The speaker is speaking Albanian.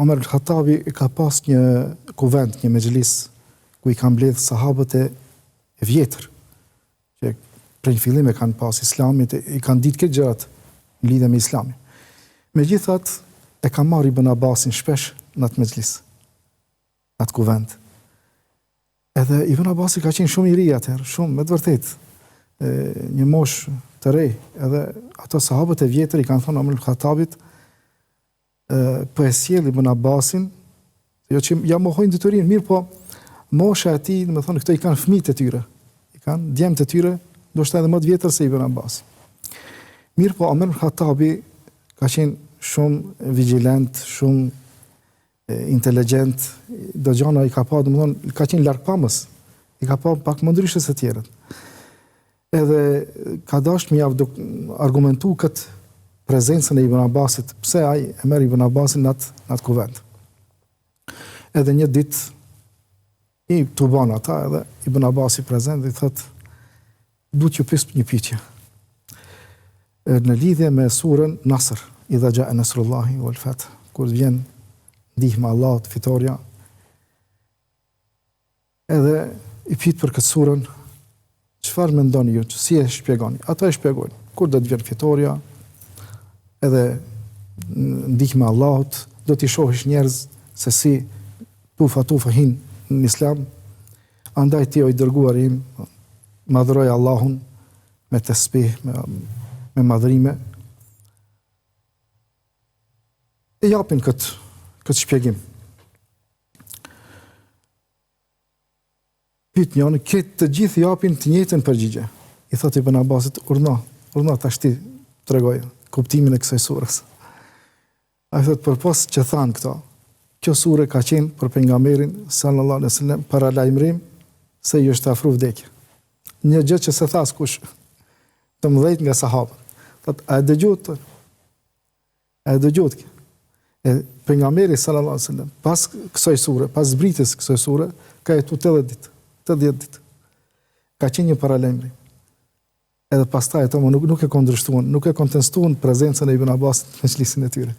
Omer al-Khattabi ka pas një kuvent, një mexhlis ku i kanë mbledh sahabët e vjetër, që prej fillim e kanë pas islamit, i kanë ditë këtë gjërat në lidhje me islamin. Megjithatë, e ka marrë Ibn Abbasin shpesh në atë mexhlis, në atë kuvent. Edhe Ibn Abbasi ka qenë shumë i ri atëherë, shumë, me të vërtetë, një mosh të re, edhe ato sahabët e vjetër i kanë thonë Omer al-Khattabit, po e sjell Ibn Abbasin, jo që ja mohojnë detyrinë, mirë po mosha e tij, do të thonë këto i kanë fëmijët e tyre, i kanë djemtë e tyre, ndoshta edhe më të vjetër se Ibn Abbas. Mirë po Omer al-Khattabi ka qenë shumë vigjilent, shumë inteligjent, do gjana i ka pa, do të thonë, ka qenë larg pamës, i ka pa pak më ndryshe se tjerët. Edhe ka dashur më javë argumentu këtë prezencën e Ibn Abbasit, pse ai e merr Ibn Abbasin në atë kuvent. Edhe një ditë i tuban ata, edhe Ibn Abbasi prezent dhe i thotë, duhet ju pyes një pyetje. Në lidhje me surën Nasr, idha jaa nasrullahi wal fath, kur vjen ndihma e Allahut, fitoria. Edhe i pyet për këtë surën, çfarë mendoni ju, si e shpjegoni? Ata e shpjegojnë, kur do të vjen fitoria, edhe ndihma e Allahut, do t'i shohësh njerëz se si tufa hin në islam. Andaj ti o i dërguar im, madhroj Allahun me tesbih, me madhrime. E japin këtë shpjegim. Pyet njëri, këtë të gjithë japin të njëjtën përgjigje. I thotë Ibn Abbasit, urna tash ti tregoj kuptimin e kësaj surës. Ai thotë, përpos që thanë këto, kjo sure ka qenë për pejgamberin sallallahu alaihi wasallam para lajmërim se i është afruar vdekja. Një gjë që s'e tha askush, të mëdhej nga sahabët. Thotë, a e dëgjot? A e dëgjot kjo? E pejgamberi sallallahu alaihi wasallam pas kësaj sure, pas zbritjes kësaj sure, ka jetuar 80 ditë. 80 ditë. Ka qenë një paralajmërim. Edhe pastaj ato nuk e kundërshtuan, nuk e kontestuan prezencën e Ibn Abbasit në mexhlisin e tyre.